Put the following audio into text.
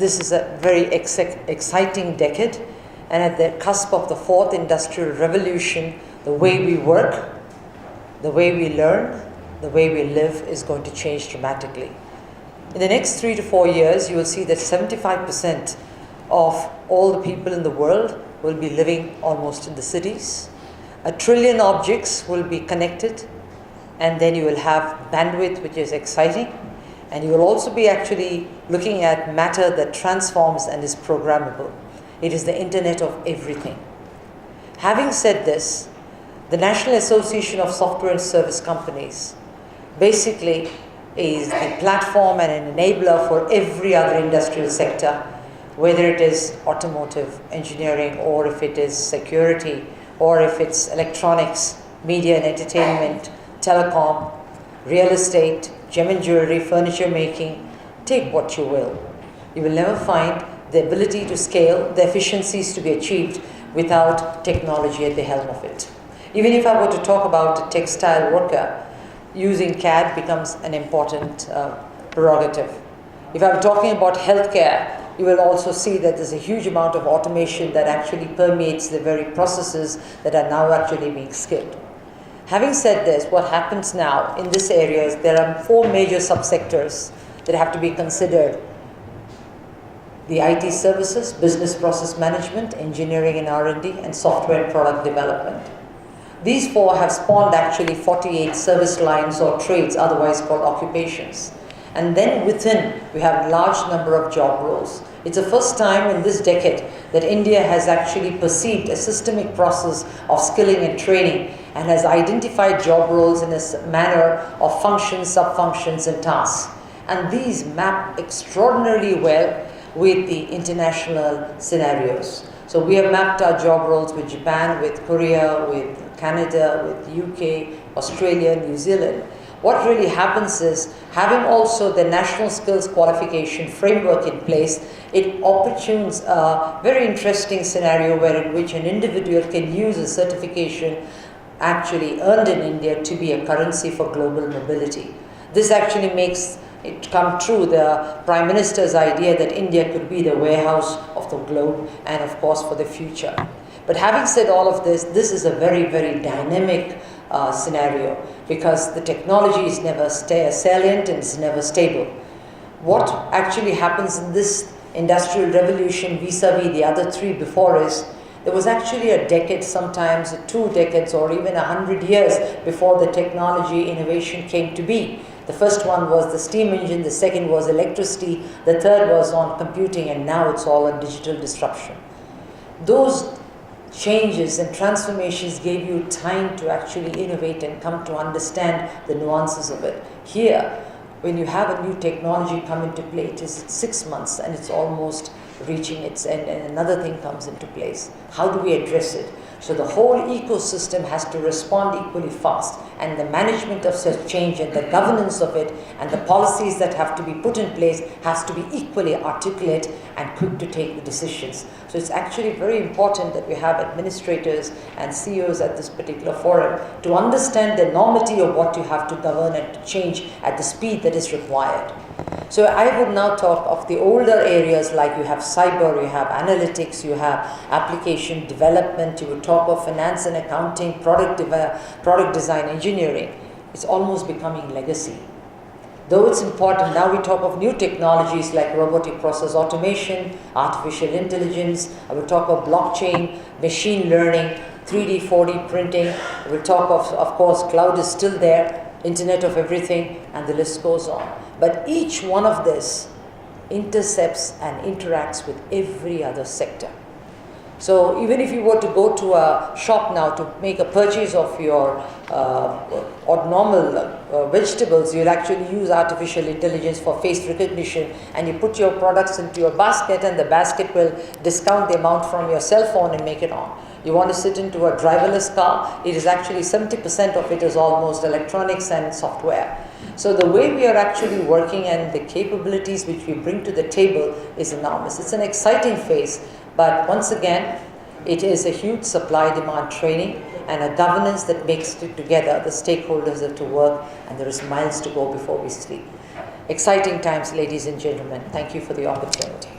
this is a very exciting decade, and at the cusp of the fourth industrial revolution, the way we work, the way we learn, the way we live is going to change dramatically. In the next 3 to 4 years, you will see that 75% of all the people in the world will be living almost in the cities. 1 trillion objects will be connected, and then you will have bandwidth, which is exciting, and you will also be actually looking at matter that transforms and is programmable. It is the internet of everything. Having said this, the National Association of Software and Service Companies basically is the platform and an enabler for every other industrial sector, whether it is automotive, engineering, or if it is security, or if it's electronics, media and entertainment, telecom, real estate, gem and jewelry, furniture making, take what you will. You will never find the ability to scale, the efficiencies to be achieved without technology at the helm of it. Even if I were to talk about a textile worker, using CAD becomes an important prerogative. If I'm talking about healthcare, you will also see that there's a huge amount of automation that actually permeates the very processes that are now actually being skilled. Having said this, what happens now in this area is there are 4 major subsectors that have to be considered. The IT services, business process management, engineering and R&D, and software and product development. These 4 have spawned actually 48 service lines or trades, otherwise called occupations. And then within, we have a large number of job roles. It's the first time in this decade that India has actually perceived a systemic process of skilling and training and has identified job roles in a manner of functions, sub-functions, and tasks. And these map extraordinarily well with the international scenarios. So we have mapped our job roles with Japan, with Korea, with Canada, with UK, Australia, New Zealand. What really happens is, having also the national skills qualification framework in place, it opportunes a very interesting scenario wherein which an individual can use a certification actually earned in India to be a currency for global mobility. This actually makes it come true, the Prime Minister's idea that India could be the warehouse of the globe and of course for the future. But having said all of this, this is a very, very dynamic scenario because the technology is never salient and it's never stable. What actually happens in this industrial revolution vis-a-vis the other 3 before is, there was actually a decade, sometimes 2 decades or even 100 years before the technology innovation came to be. The first one was the steam engine, the second was electricity, the third was on computing, and now it's all on digital disruption. Those changes and transformations gave you time to actually innovate and come to understand the nuances of it. Here, when you have a new technology come into play, it is 6 months and it's almost reaching its end and another thing comes into place. How do we address it? So the whole ecosystem has to respond equally fast, and the management of such change and the governance of it and the policies that have to be put in place has to be equally articulate and quick to take the decisions. So it's actually very important that we have administrators and CEOs at this particular forum to understand the enormity of what you have to govern and to change at the speed that is required. So I would now talk of the older areas, like you have cyber, you have analytics, you have application development, you would talk of finance and accounting, product design, engineering. It's almost becoming legacy. Though it's important, now we talk of new technologies like robotic process automation, artificial intelligence, I will talk of blockchain, machine learning, 3D, 4D printing, we will talk of course, cloud is still there, Internet of Everything, and the list goes on. But each one of this intercepts and interacts with every other sector. So even if you were to go to a shop now to make a purchase of your normal vegetables, you'll actually use artificial intelligence for face recognition, and you put your products into your basket and the basket will discount the amount from your cell phone and make it on. You want to sit into a driverless car, it is actually 70% of it is almost electronics and software. So the way we are actually working and the capabilities which we bring to the table is enormous. It's an exciting phase, but once again, it is a huge supply-demand training and a governance that makes it together. The stakeholders have to work, and there is miles to go before we sleep. Exciting times, ladies and gentlemen. Thank you for the opportunity.